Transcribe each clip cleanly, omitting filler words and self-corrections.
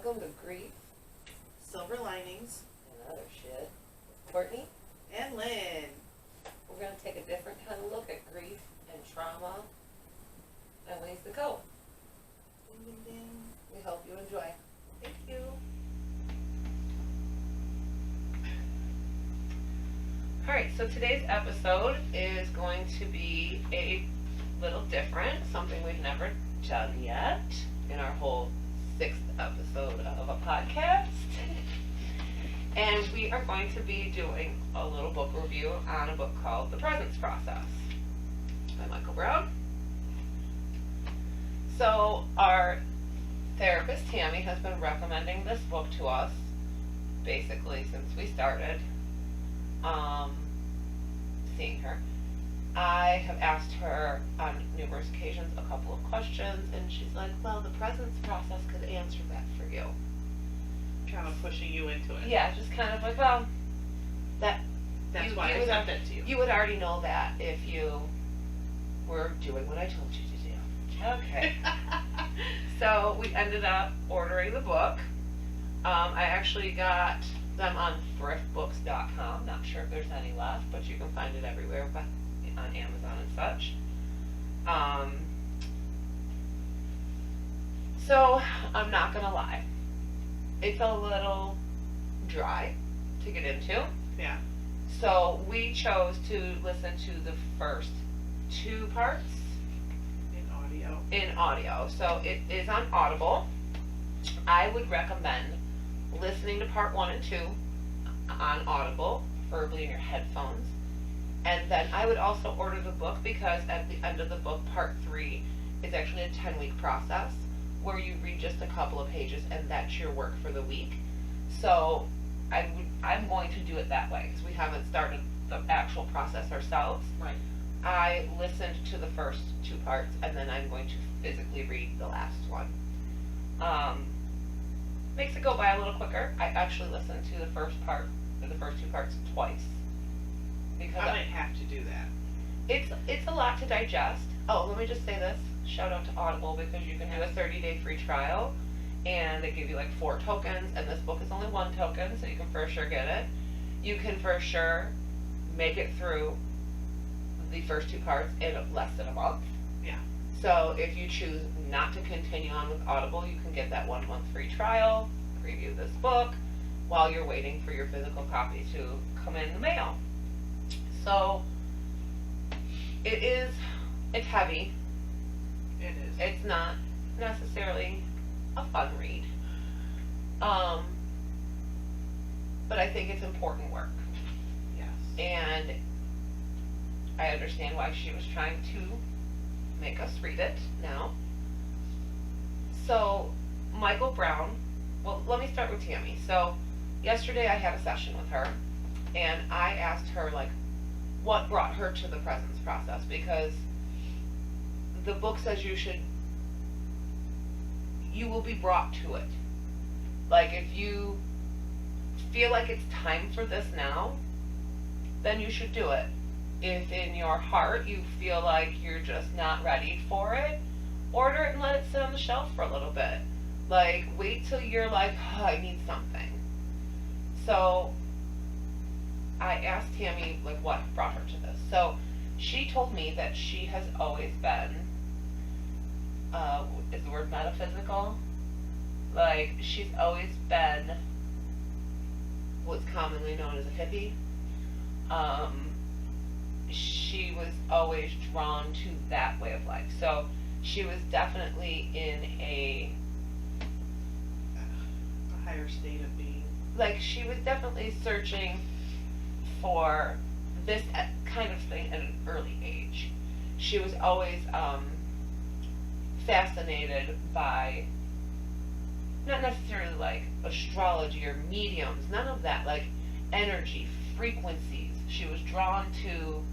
Welcome to Grief Silver Linings, and Other Shit with Courtney. and Lynn. We're going to take a different kind of look at grief and trauma and ways to cope. Ding, ding, ding. We hope you enjoy. Thank you. Alright, so today's episode is going to be a little different, something we've never done yet in our whole 6th episode of a podcast. And we are going to be doing a little book review on a book called The Presence Process by Michael Brown. So our therapist Tammy has been recommending this book to us basically since we started seeing her. I have asked her on numerous occasions a couple of questions, and she's like, well, the presence process could answer that for you. Kind of pushing you into it. Yeah, just kind of like, well, That's why I would sent it to you. You would already know that if you were doing what I told you to do. Okay. So we ended up ordering the book. I actually got them on thriftbooks.com. Not sure if there's any left, but you can find it everywhere, but on Amazon and such. So I'm not gonna lie, it's a little dry to get into. Yeah. So we chose to listen to the first 2 parts In audio. in audio. So it is on Audible. I would recommend listening to part 1 and 2 on Audible, preferably in your headphones. And then I would also order the book because at the end of the book, part 3 is actually a 10-week process where you read just a couple of pages and that's your work for the week. So I'm going to do it that way because we haven't started the actual process ourselves. Right. I listened to the first 2 parts and then I'm going to physically read the last one. Makes it go by a little quicker. I actually listened to the first 2 parts twice. Because I might have to do that. it's a lot to digest. Oh, let me just say this. Shout out to Audible because you can do a 30-day free trial and they give you like 4 tokens and this book is only 1 token, so you can for sure get it. You can for sure make it through the first 2 parts in less than a month. Yeah. So if you choose not to continue on with Audible, you can get that 1 month free trial, preview this book while you're waiting for your physical copy to come in the mail. So it's heavy. It is. It's not necessarily a fun read. But I think it's important work. Yes. And I understand why she was trying to make us read it now. So, Michael Brown, well, let me start with Tammy. So, yesterday I had a session with her, and I asked her, like, what brought her to the presence process, because the book says you will be brought to it. Like, if you feel like it's time for this now, then you should do it. If in your heart you feel like you're just not ready for it, order it and let it sit on the shelf for a little bit. Like, wait till you're like, oh, I need something. So, I asked Tammy, like, what brought her to this. So, she told me that she has always been, is the word metaphysical? Like, she's always been what's commonly known as a hippie. She was always drawn to that way of life. So, she was definitely in a higher state of being. like, she was definitely searching for this kind of thing at an early age. She was always fascinated by, not necessarily like astrology or mediums, none of that, like energy, frequencies. She was drawn to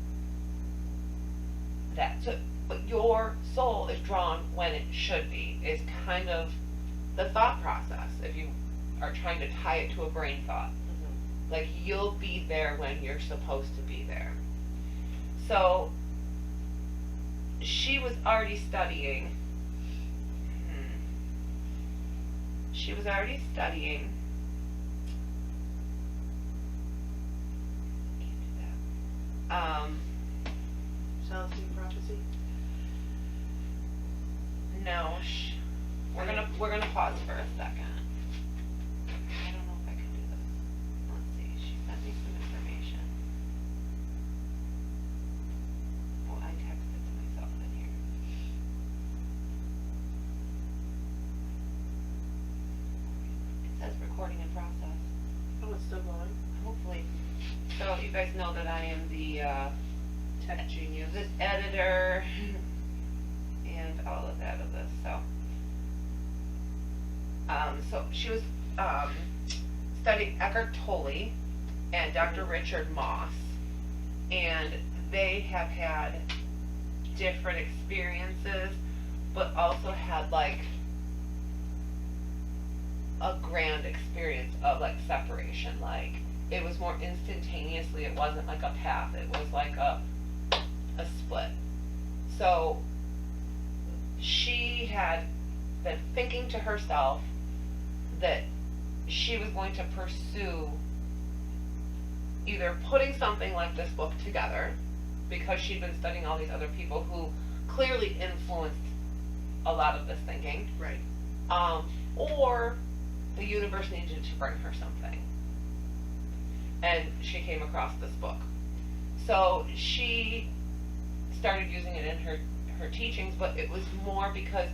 that. So, but your soul is drawn when it should be, is kind of the thought process, if you are trying to tie it to a brain thought. Like, you'll be there when you're supposed to be there. So, she was already studying. she was already studying. Can't do that. Celestine prophecy? No, we're gonna pause for a second. I don't know if I can do this. Let's see, she sent me some information. Well, I texted to myself in here. It says recording in process. Oh, it's still going? Hopefully. So you guys know that I am the Tech genius. this editor and all of that of this, so she was studying Eckhart Tolle and Dr. Richard Moss, and they have had different experiences, but also had like a grand experience of like separation. Like it was more instantaneously, it wasn't like a path, it was like a split. So she had been thinking to herself that she was going to pursue either putting something like this book together, because she'd been studying all these other people who clearly influenced a lot of this thinking, Right. or the universe needed to bring her something. And she came across this book. So she started using it in her teachings, but it was more because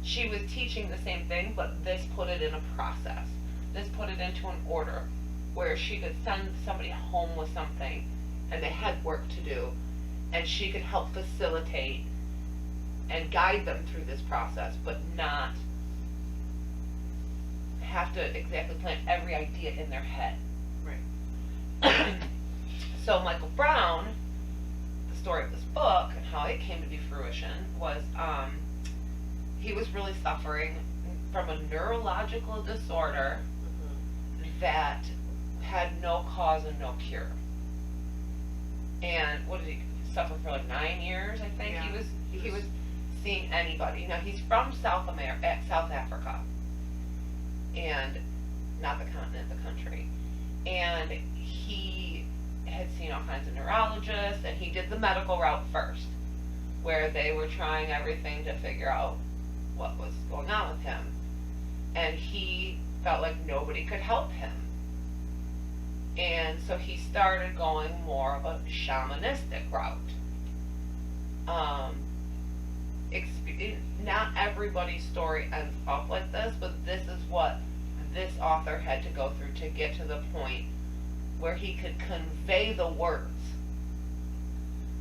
she was teaching the same thing, but this put it in a process. This put it into an order where she could send somebody home with something and they had work to do, and she could help facilitate and guide them through this process, but not have to exactly plant every idea in their head. Right. So Michael Brown, the story of this book and how it came to be fruition was, he was really suffering from a neurological disorder that had no cause and no cure. And what did he suffer for, like 9 years, I think? Yeah. He was seeing anybody. Now he's from South Africa, and not the continent, the country. And he had seen all kinds of neurologists, and he did the medical route first, where they were trying everything to figure out what was going on with him. And he felt like nobody could help him. And so he started going more of a shamanistic route. Not everybody's story ends up like this, but this is what this author had to go through to get to the point where he could convey the words.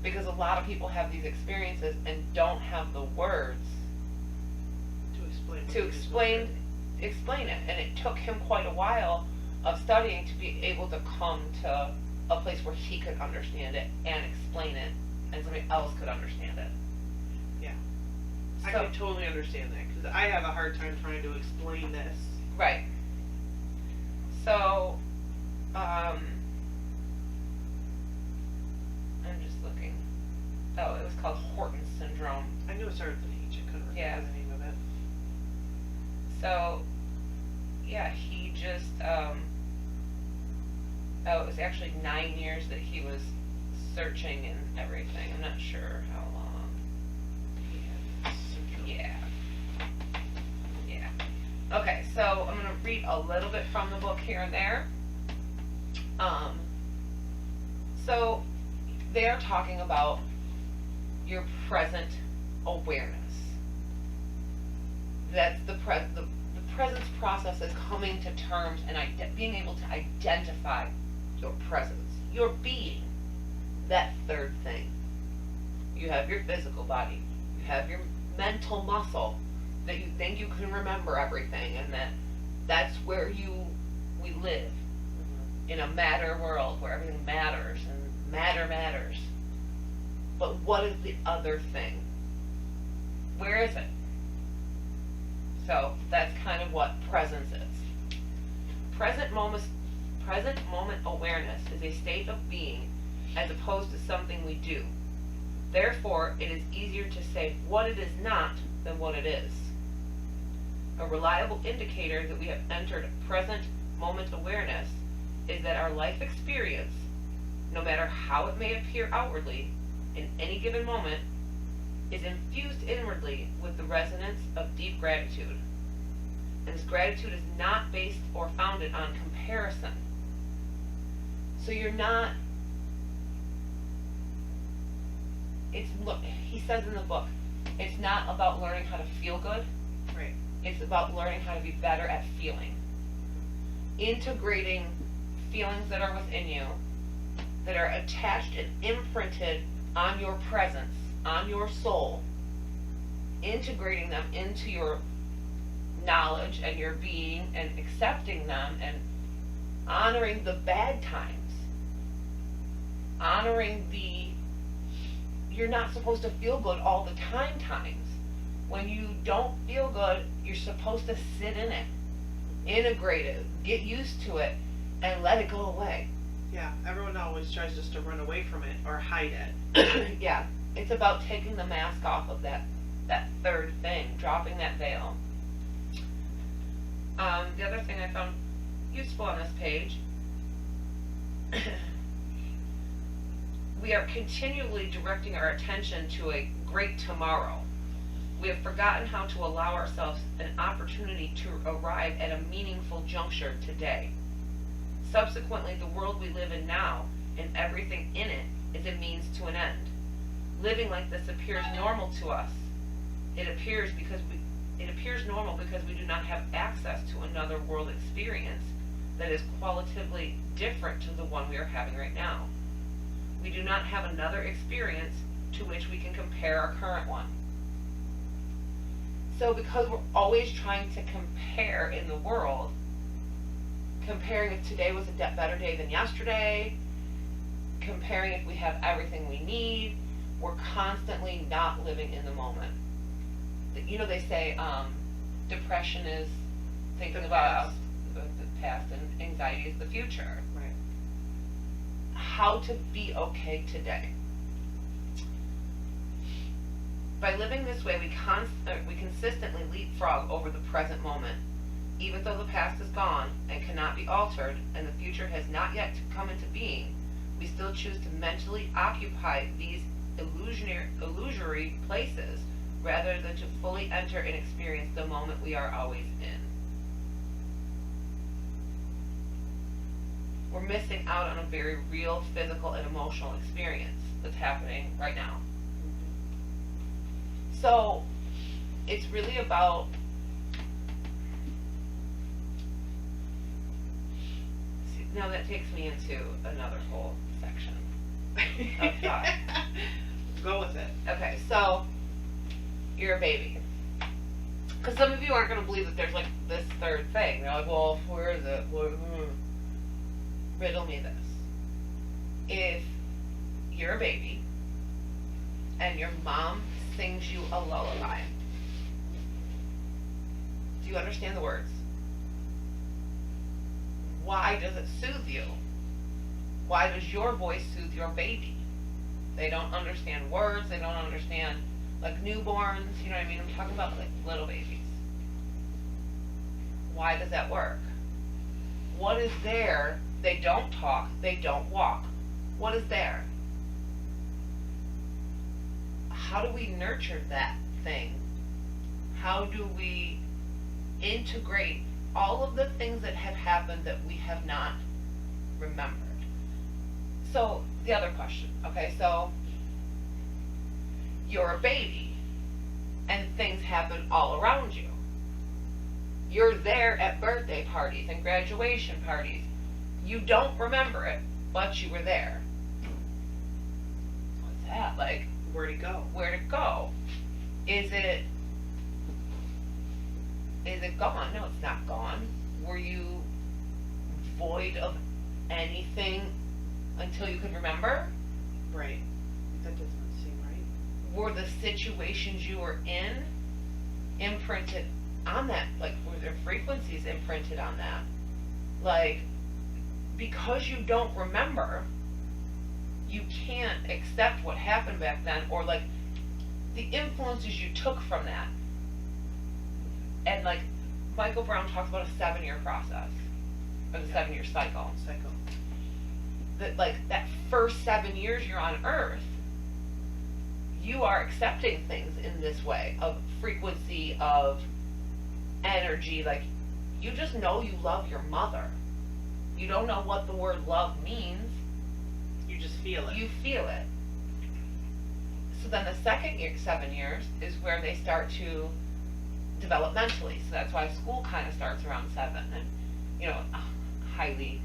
Because a lot of people have these experiences and don't have the words to explain it. And it took him quite a while of studying to be able to come to a place where he could understand it and explain it, and somebody else could understand it. Yeah. I So- can totally understand that, because I have a hard time trying to explain this. Right. So, I'm just looking. Oh, it was called Horton's syndrome. I knew it started with an H, I couldn't Yeah. remember the name of it. So, yeah, he just, it was actually 9 years that he was searching and everything. I'm not sure how long he had. Yeah. Yeah. Okay, so I'm gonna read a little bit from the book here and there. So they are talking about your present awareness. That's the presence process is coming to terms and being able to identify your presence, your being, that third thing. You have your physical body, you have your mental muscle that you think you can remember everything, and that's where we live in a matter world where everything matters and matter matters. But what is the other thing? Where is it? So that's kind of what presence is. Present moment awareness is a state of being as opposed to something we do. Therefore, it is easier to say what it is not than what it is. A reliable indicator that we have entered present moment awareness is that our life experience, no matter how it may appear outwardly, in any given moment, is infused inwardly with the resonance of deep gratitude. And this gratitude is not based or founded on comparison. So you're not, he says in the book, it's not about learning how to feel good. Right. It's about learning how to be better at feeling. Integrating feelings that are within you, that are attached and imprinted on your presence, on your soul, integrating them into your knowledge and your being and accepting them and honoring the bad times. Honoring you're not supposed to feel good all the times. When you don't feel good, you're supposed to sit in it, integrate it, get used to it, and let it go away. Yeah, everyone always tries just to run away from it or hide it. Yeah, it's about taking the mask off of that third thing, dropping that veil. The other thing I found useful on this page, we are continually directing our attention to a great tomorrow. We have forgotten how to allow ourselves an opportunity to arrive at a meaningful juncture today. Subsequently, the world we live in now and everything in it is a means to an end. Living like this appears normal to us. It appears normal because we do not have access to another world experience that is qualitatively different to the one we are having right now. We do not have another experience to which we can compare our current one. So because we're always trying to compare in the world, comparing if today was a better day than yesterday, comparing if we have everything we need, we're constantly not living in the moment. You know, they say depression is thinking about the past and anxiety is the future. Right. How to be okay today. By living this way, we consistently leapfrog over the present moment. Even though the past is gone and cannot be altered, and the future has not yet come into being, we still choose to mentally occupy these illusory places rather than to fully enter and experience the moment we are always in. We're missing out on a very real physical and emotional experience that's happening right now. So it's really about now that takes me into another whole section of thought. Go with it. Okay, so you're a baby. Because some of you aren't going to believe that there's like this third thing. They're like, well, where is it? Riddle me this. If you're a baby and your mom sings you a lullaby, do you understand the words? Why does it soothe you? Why does your voice soothe your baby? They don't understand words. They don't understand, like, newborns. You know what I mean? I'm talking about, like, little babies. Why does that work? What is there? They don't talk. They don't walk. What is there? How do we nurture that thing? How do we integrate all of the things that have happened that we have not remembered? So, the other question, okay, so you're a baby and things happen all around you. You're there at birthday parties and graduation parties. You don't remember it, but you were there. What's that? Like, Where'd it go? where'd it go? Is it gone? No, it's not gone. Were you void of anything until you could remember? Right. That doesn't seem right. Were the situations you were in imprinted on that? Like, were there frequencies imprinted on that? Like, because you don't remember, you can't accept what happened back then, or like the influences you took from that. And like Michael Brown talks about a 7-year process, or the 7-year cycle. That, like, that first 7 years you're on Earth, you are accepting things in this way of frequency, of energy. Like, you just know you love your mother. You don't know what the word love means. You just feel it. You feel it. So then the second year, 7 years, is where they start to develop mentally. So that's why school kind of starts around 7, and, you know, highly,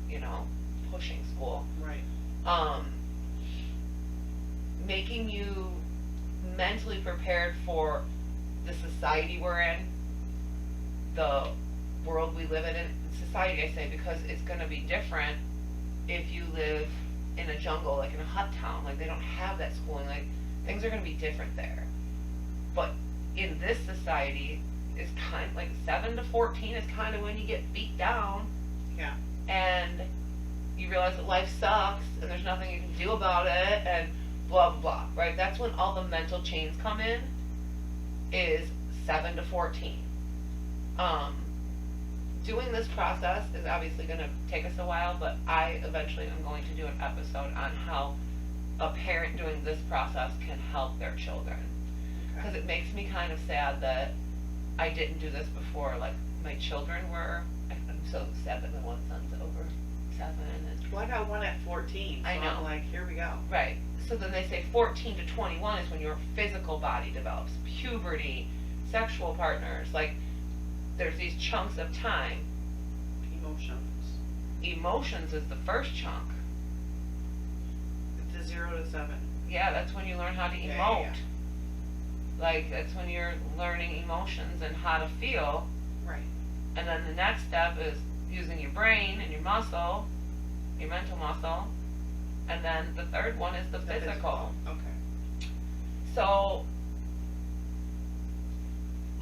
you know, pushing school. Right. Making you mentally prepared for the society we're in, the world we live in society, I say, because it's going to be different if you live in a jungle, like in a hut town. Like, they don't have that schooling. Like, things are going to be different there. But in this society, it's kind of like 7 to 14 is kind of when you get beat down. Yeah. And you realize that life sucks and there's nothing you can do about it, and blah, blah, blah, right? That's when all the mental chains come in, is 7 to 14. Doing this process is obviously going to take us a while, but I eventually am going to do an episode on how a parent doing this process can help their children. Because Okay. it makes me kind of sad that I didn't do this before. Like, my children were, I'm so sad that my one son's over 7. And, Well, I got one at 14, so I know. I'm like, here we go. right. So then they say 14 to 21 is when your physical body develops. Puberty, sexual partners, like, there's these chunks of time. Emotions. Emotions is the first chunk. It's a 0 to 7. Yeah, that's when you learn how to Yeah, emote. yeah. Like, that's when you're learning emotions and how to feel. Right. And then the next step is using your brain and your muscle, your mental muscle. And then the third one is the physical. Okay. So,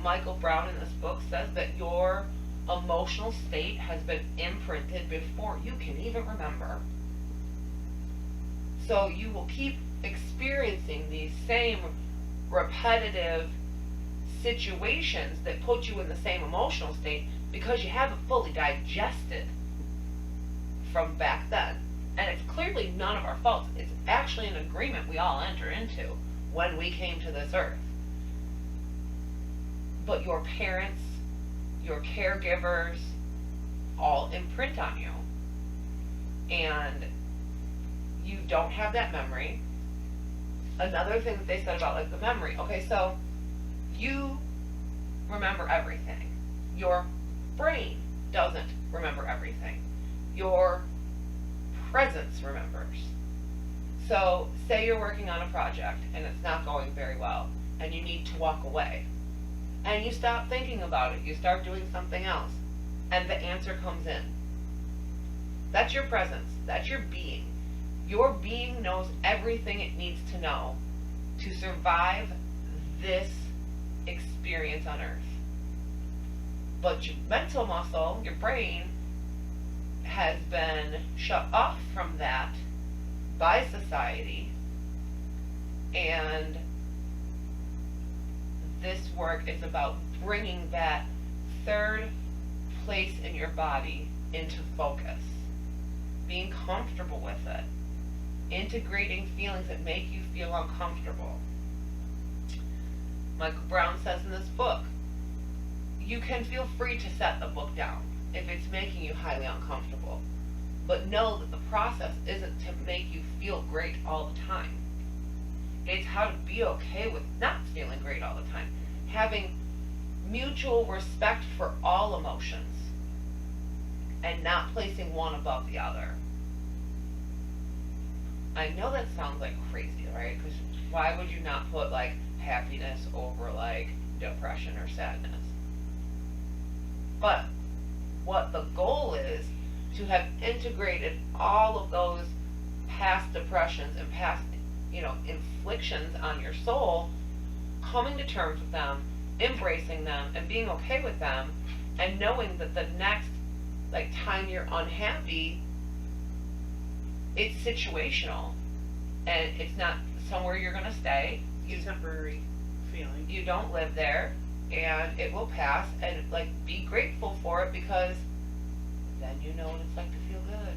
Michael Brown in this book says that your emotional state has been imprinted before you can even remember. So you will keep experiencing these same repetitive situations that put you in the same emotional state because you haven't fully digested from back then. And it's clearly none of our faults. It's actually an agreement we all enter into when we came to this earth. But your parents, your caregivers, all imprint on you. And you don't have that memory. Another thing that they said about, like, the memory. Okay, so you remember everything. Your brain doesn't remember everything. Your presence remembers. So say you're working on a project and it's not going very well and you need to walk away. And you stop thinking about it. You start doing something else. And the answer comes in. That's your presence. That's your being. Your being knows everything it needs to know to survive this experience on Earth. But your mental muscle, your brain, has been shut off from that by society. And this work is about bringing that third place in your body into focus, being comfortable with it, integrating feelings that make you feel uncomfortable. Michael Brown says in this book, you can feel free to set the book down if it's making you highly uncomfortable, but know that the process isn't to make you feel great all the time. It's how to be okay with not feeling great all the time. Having mutual respect for all emotions and not placing one above the other. I know that sounds like crazy, right? Because why would you not put, like, happiness over, like, depression or sadness? But what the goal is to have integrated all of those past depressions and past, inflictions on your soul, coming to terms with them, embracing them, and being okay with them, and knowing that the next, time you're unhappy, it's situational, and it's not somewhere you're gonna stay. It's a temporary feeling. You don't live there. and it will pass, and like be grateful for it, because then you know what it's like to feel good.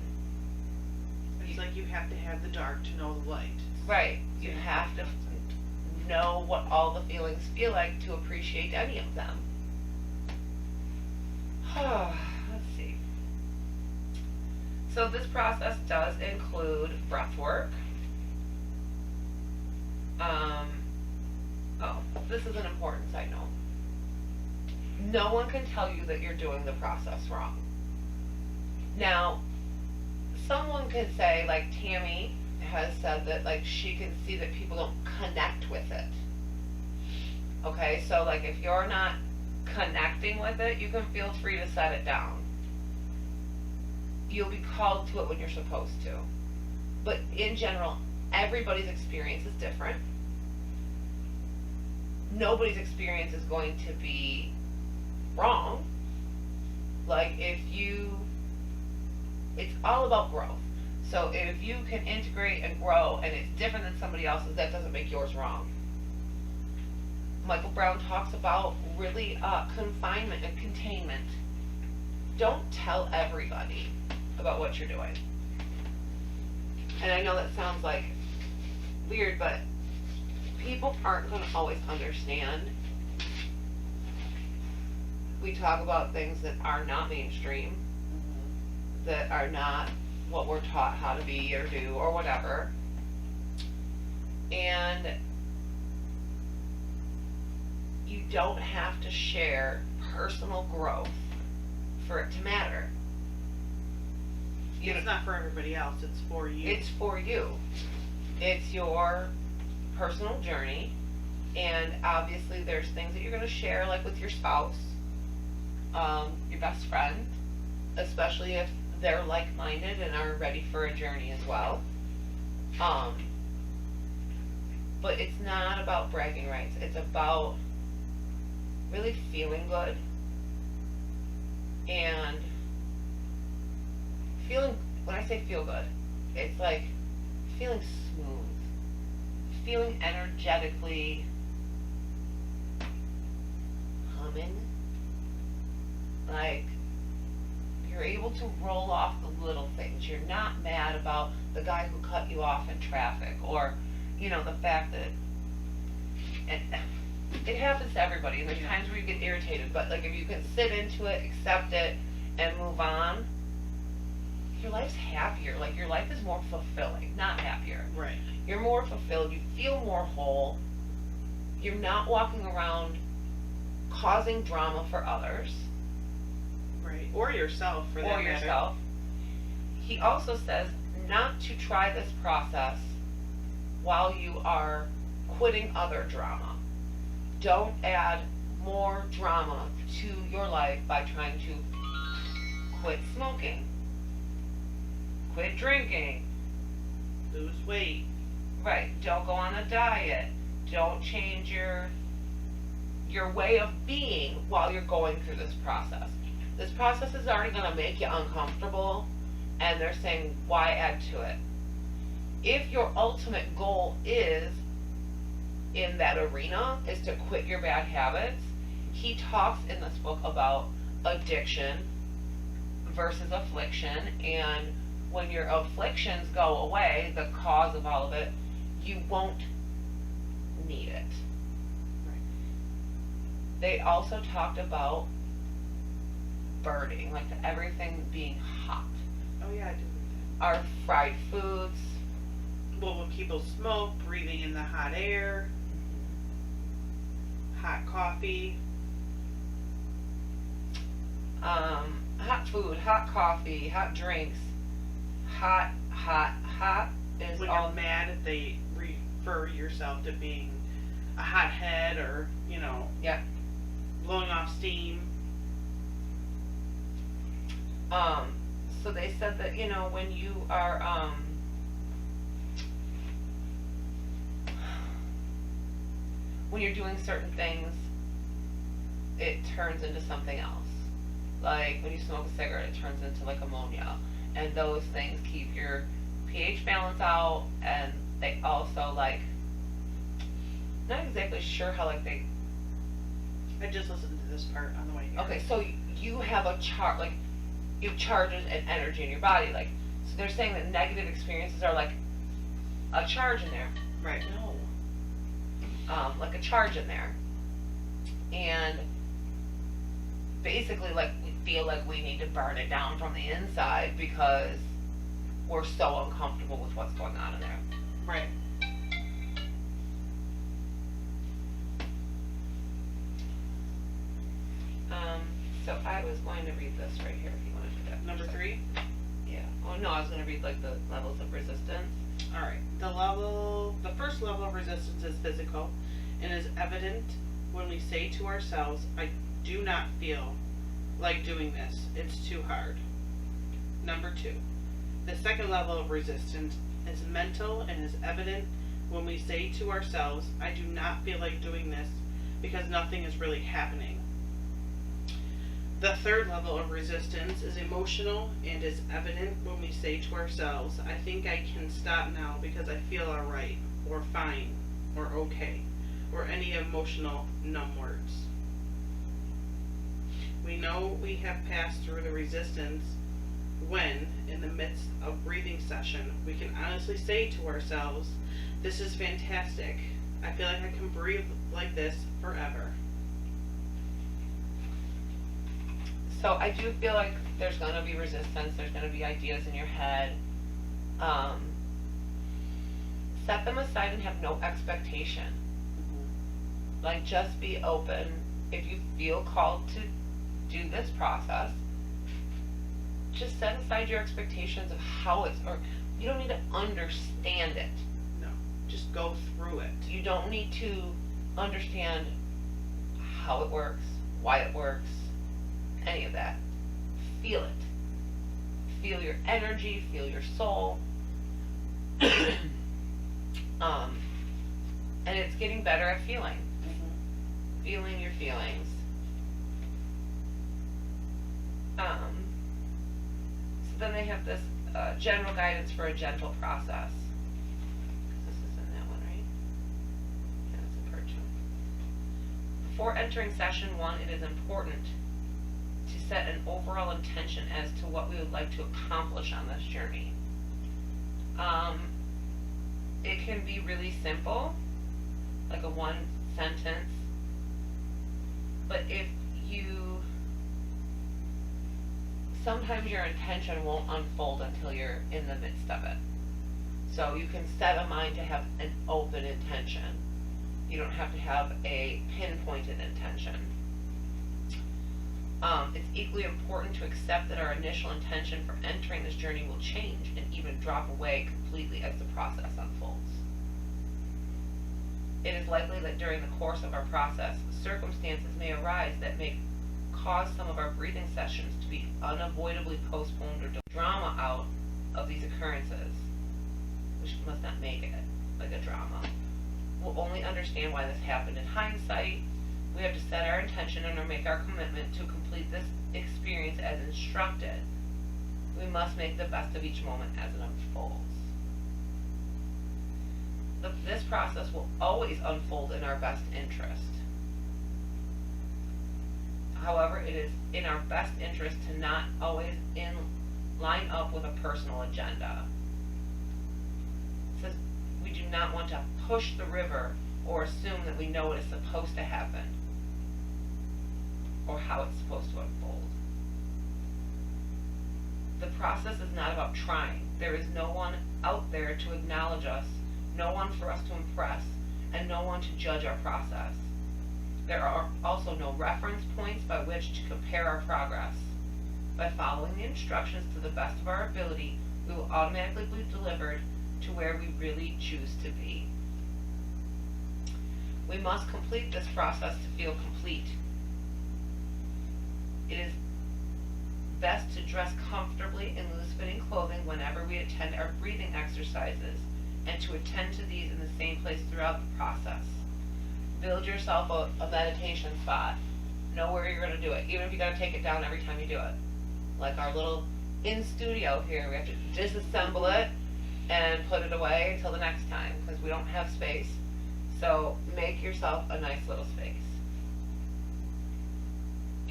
It's like you have to have the dark to know the light. Right. You have to know what all the feelings feel like to appreciate any of them. Let's see. So this process does include breath work. This is an important side note. No one can tell you that you're doing the process wrong. Now, someone can say, like Tammy has said, that like she can see that people don't connect with it. Okay, so like if you're not connecting with it, you can feel free to set it down. You'll be called to it when you're supposed to. But in general, everybody's experience is different. Nobody's experience is going to be wrong. Like it's all about growth. So if you can integrate and grow and it's different than somebody else's, that doesn't make yours wrong. Michael Brown talks about really confinement and containment. Don't tell everybody about what you're doing. And I know that sounds like weird, but people aren't going to always understand. We talk about things that are not mainstream, that are not what we're taught how to be or do or whatever. And you don't have to share personal growth for it to matter. It's not for everybody else, it's for you. It's for you. It's your personal journey, and obviously there's things that you're going to share, like with your spouse, your best friend, especially if they're like-minded and are ready for a journey as well. But it's not about bragging rights. It's about really feeling good and feeling, when I say feel good, it's like feeling smooth, feeling energetically humming, like you're able to roll off the little things. You're not mad about the guy who cut you off in traffic, or, you know, the fact that, and it happens to everybody, and there's times where you get irritated, but like if you can sit into it, accept it, and move on, your life's happier. Like your life is more fulfilling, not happier. Right. You're more fulfilled, you feel more whole, you're not walking around causing drama for others. Right. Or yourself, for that Or matter. yourself. He also says not to try this process while you are quitting other drama. Don't add more drama to your life by trying to quit smoking, quit drinking. Lose weight. Right. Don't go on a diet. Don't change your way of being while you're going through this process. This process is already going to make you uncomfortable, and they're saying, why add to it? If your ultimate goal is in that arena, is to quit your bad habits, he talks in this book about addiction versus affliction, and when your afflictions go away, the cause of all of it, you won't need it. Right. They also talked about burning, like everything being hot. Oh yeah, I did read Our fried foods, that. Well, when people smoke, breathing in the hot air, hot coffee. hot food, hot coffee, hot drinks, hot is When all you're mad, if they refer yourself to being a hothead, or, you know, yeah. blowing off steam. So they said that, you know, when you are, when you're doing certain things, it turns into something else. Like when you smoke a cigarette, it turns into like ammonia. And those things keep your pH balance out, and they also, like, not exactly sure how, like, they I just listened to this part on the way here. Okay, so you have a chart, like, you have charges and energy in your body, like, so they're saying that negative experiences are like a charge in there. Right. No. Like a charge in there. And basically, like, we feel like we need to burn it down from the inside because we're so uncomfortable with what's going on in there. Right. So I was going to read this right here if you want to do that. Number 3. Yeah. Oh no, I was going to read like the levels of resistance. All right. The first level of resistance is physical and is evident when we say to ourselves, I do not feel like doing this. It's too hard. Number 2. The second level of resistance is mental and is evident when we say to ourselves, I do not feel like doing this because nothing is really happening. The third level of resistance is emotional and is evident when we say to ourselves, I think I can stop now because I feel alright, or fine, or okay, or any emotional numb words. We know we have passed through the resistance when, in the midst of breathing session, we can honestly say to ourselves, this is fantastic. I feel like I can breathe like this forever. So I do feel like there's going to be resistance, there's going to be ideas in your head. Set them aside and have no expectation. Like, just be open. If you feel called to do this process, just set aside your expectations of how it's, or you don't need to understand it. No, just go through it. You don't need to understand how it works, why it works, any of that. Feel it. Feel your energy, feel your soul. And it's getting better at feeling. Feeling your feelings. So then they have this general guidance for a gentle process. This is in that one, right? Yeah, it's in part 2. Before entering session 1, it is important to set an overall intention as to what we would like to accomplish on this journey. It can be really simple, like a 1 sentence, but if you, sometimes your intention won't unfold until you're in the midst of it. So you can set a mind to have an open intention. You don't have to have a pinpointed intention. It's equally important to accept that our initial intention for entering this journey will change and even drop away completely as the process unfolds. It is likely that during the course of our process, circumstances may arise that may cause some of our breathing sessions to be unavoidably postponed or drama out of these occurrences, which must not make it like a drama. We'll only understand why this happened in hindsight. We have to set our intention and or make our commitment to complete this experience as instructed. We must make the best of each moment as it unfolds. This process will always unfold in our best interest. However, it is in our best interest to not always line up with a personal agenda. It says we do not want to push the river or assume that we know what is supposed to happen or how it's supposed to unfold. The process is not about trying. There is no one out there to acknowledge us, no one for us to impress, and no one to judge our process. There are also no reference points by which to compare our progress. By following the instructions to the best of our ability, we will automatically be delivered to where we really choose to be. We must complete this process to feel complete. It is best to dress comfortably in loose-fitting clothing whenever we attend our breathing exercises, and to attend to these in the same place throughout the process. Build yourself a meditation spot. Know where you're going to do it, even if you got to take it down every time you do it. Like our little in-studio here, we have to disassemble it and put it away until the next time, because we don't have space. So make yourself a nice little space.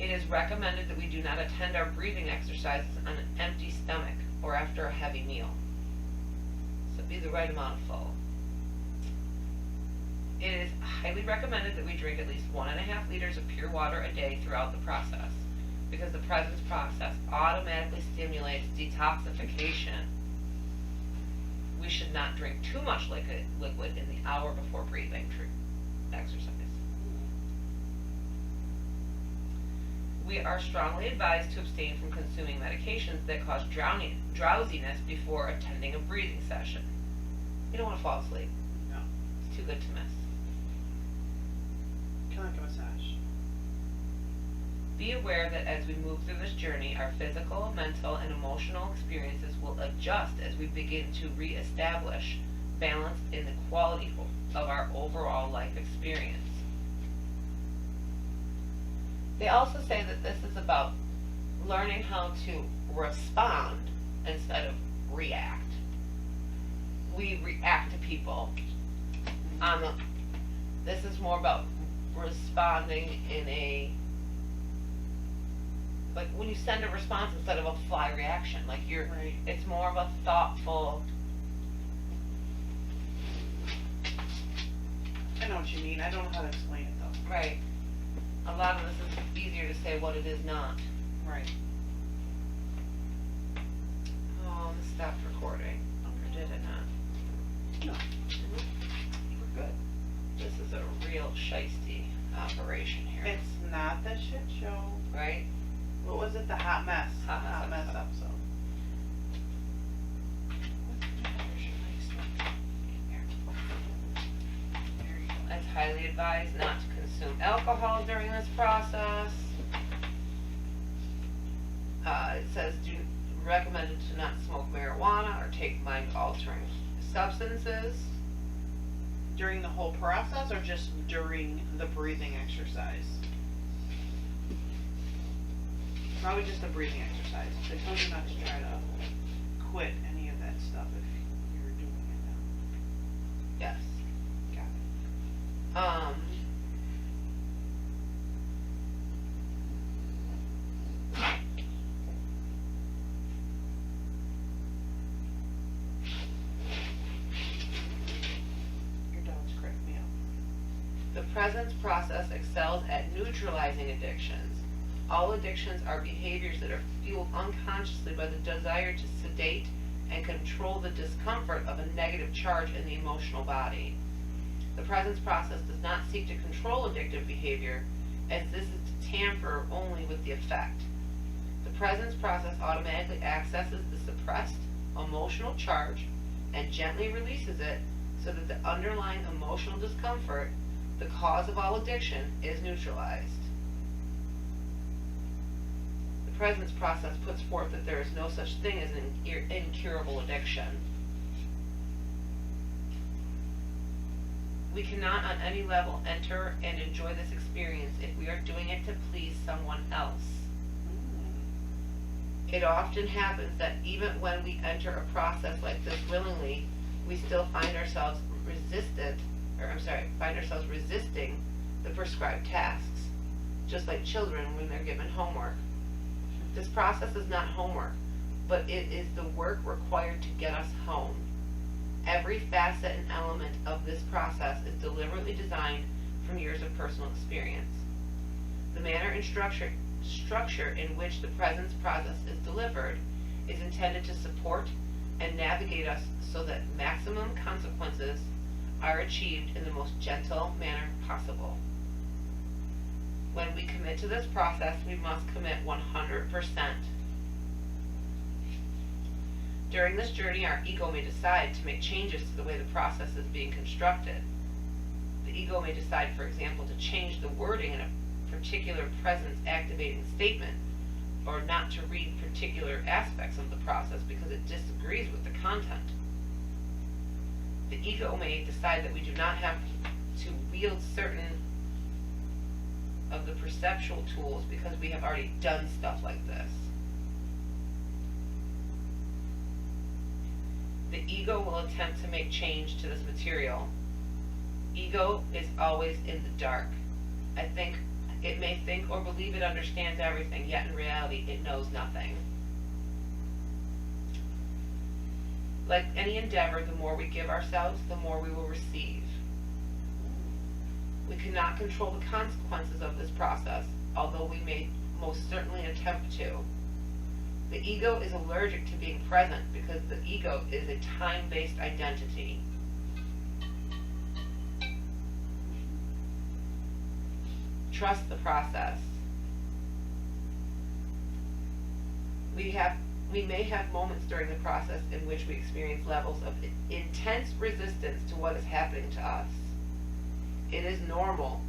It is recommended that we do not attend our breathing exercises on an empty stomach or after a heavy meal. So be the right amount of full. It is highly recommended that we drink at least 1.5 liters of pure water a day throughout the process, because the presence process automatically stimulates detoxification. We should not drink too much liquid in the hour before breathing exercise. We are strongly advised to abstain from consuming medications that cause drowsiness before attending a breathing session. You don't want to fall asleep. No. It's too good to miss. Kind of like a massage. Be aware that as we move through this journey, our physical, mental, and emotional experiences will adjust as we begin to reestablish balance in the quality of our overall life experience. They also say that this is about learning how to respond instead of react. We react to people. This is more about responding in a, like when you send a response instead of a fly reaction, like you're, Right. it's more of a thoughtful. I know what you mean. I don't know how to explain it though. Right. A lot of this is easier to say what it is not. Right. Oh, this stopped recording. Or did it not? No. We're good. This is a real shiesty operation here. It's not the shit show. Right? What was it? The hot mess. Hot mess episode. episode. It's highly advised not to consume alcohol during this process. It says recommended to not smoke marijuana or take mind-altering substances. During the whole process or just during the breathing exercise? Probably just the breathing exercise. They told you not to try to quit any of that stuff if you were doing it now. Yes. Got it. Your dog's cracked me up. The presence process excels at neutralizing addictions. All addictions are behaviors that are fueled unconsciously by the desire to sedate and control the discomfort of a negative charge in the emotional body. The presence process does not seek to control addictive behavior, as this is to tamper only with the effect. The presence process automatically accesses the suppressed emotional charge and gently releases it so that the underlying emotional discomfort, the cause of all addiction, is neutralized. The presence process puts forth that there is no such thing as an incurable addiction. We cannot on any level enter and enjoy this experience if we are doing it to please someone else. It often happens that even when we enter a process like this willingly, we still find ourselves resisting the prescribed tasks, just like children when they're given homework. This process is not homework, but it is the work required to get us home. Every facet and element of this process is deliberately designed from years of personal experience. The manner and structure in which the presence process is delivered is intended to support and navigate us so that maximum consequences are achieved in the most gentle manner possible. When we commit to this process, we must commit 100%. During this journey, our ego may decide to make changes to the way the process is being constructed. The ego may decide, for example, to change the wording in a particular presence activating statement, or not to read particular aspects of the process because it disagrees with the content. The ego may decide that we do not have to wield certain of the perceptual tools because we have already done stuff like this. The ego will attempt to make change to this material. Ego is always in the dark. I think It may think or believe it understands everything, yet in reality it knows nothing. Like any endeavor, the more we give ourselves, the more we will receive. We cannot control the consequences of this process, although we may most certainly attempt to. The ego is allergic to being present because the ego is a time-based identity. Trust the process. We may have moments during the process in which we experience levels of intense resistance to what is happening to us. It is normal.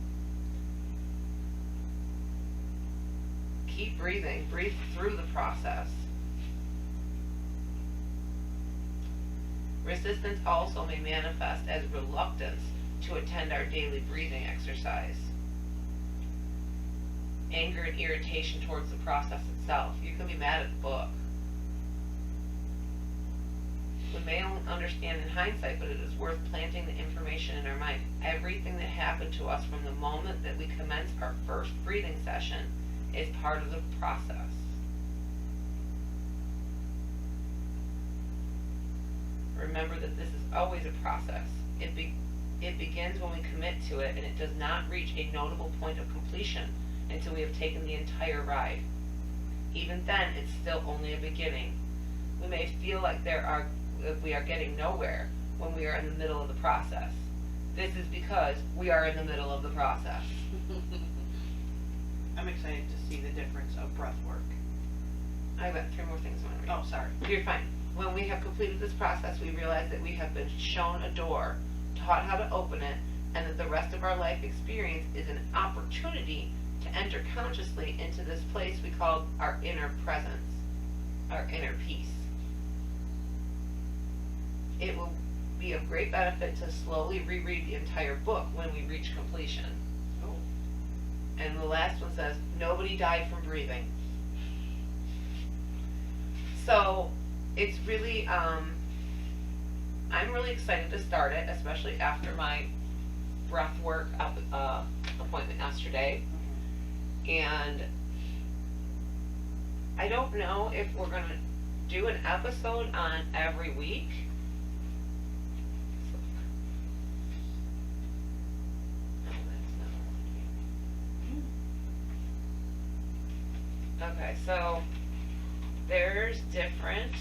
Keep breathing. Breathe through the process. Resistance also may manifest as reluctance to attend our daily breathing exercise. Anger and irritation towards the process itself. You can be mad at the book. We may only understand in hindsight, but it is worth planting the information in our mind. Everything that happened to us from the moment that we commenced our first breathing session is part of the process. Remember that this is always a process. It begins when we commit to it, and it does not reach a notable point of completion until we have taken the entire ride. Even then, it's still only a beginning. We may feel like we are getting nowhere when we are in the middle of the process. This is because we are in the middle of the process. I'm excited to see the difference of breath work. I got 3 more things I want to read. Oh, sorry. You're fine. When we have completed this process, we realize that we have been shown a door, taught how to open it, and that the rest of our life experience is an opportunity to enter consciously into this place we call our inner presence, our inner peace. It will be of great benefit to slowly reread the entire book when we reach completion. Oh. And the last one says, nobody died from breathing. So it's really, I'm really excited to start it, especially after my breath work appointment yesterday. And I don't know if we're going to do an episode on every week. Okay, so there's different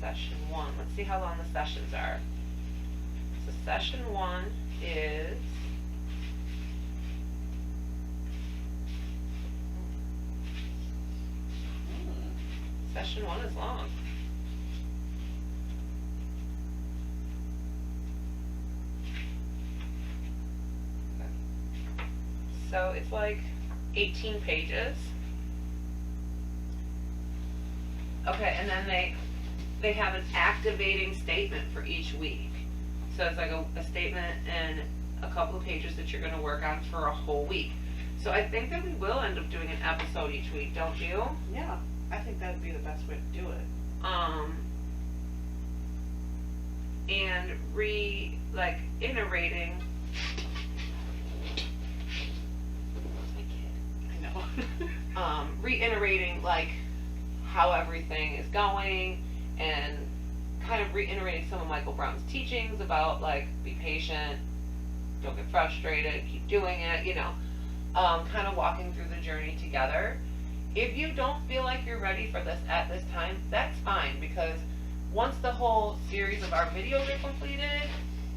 session 1. Let's see how long the sessions are. So session 1 is session 1 is long. So it's like 18 pages. Okay, and then they have an activating statement for each week. So it's like a statement and a couple of pages that you're going to work on for a whole week. So I think that we will end up doing an episode each week, don't you? Yeah, I think that would be the best way to do it. And iterating. I know. Reiterating like how everything is going, and kind of reiterating some of Michael Brown's teachings about like be patient, don't get frustrated, keep doing it, kind of walking through the journey together. If you don't feel like you're ready for this at this time, that's fine, because once the whole series of our videos are completed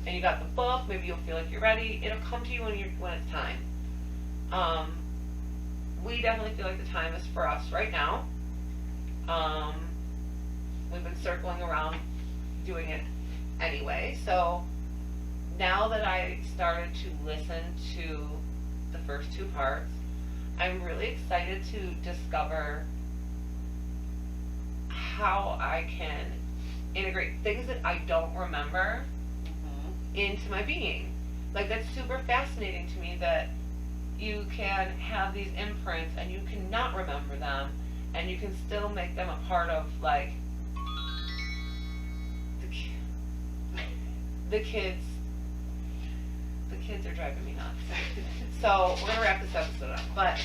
and you got the book, maybe you'll feel like you're ready. It'll come to you when it's time. We definitely feel like the time is for us right now. We've been circling around doing it anyway. So now that I started to listen to the first 2 parts, I'm really excited to discover how I can integrate things that I don't remember into my being. Like, that's super fascinating to me, that you can have these imprints and you cannot remember them, and you can still make them a part of like the kids are driving me nuts. So we're gonna wrap this episode up, but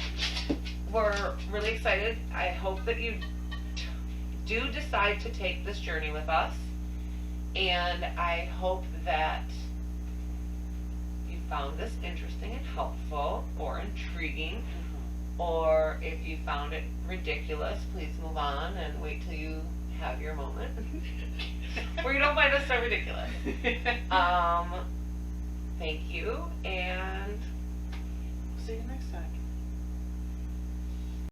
we're really excited. I hope that you do decide to take this journey with us, and I hope that you found this interesting and helpful or intriguing, or if you found it ridiculous, please move on and wait till you have your moment where you don't find us so ridiculous. Thank you, and See you next time.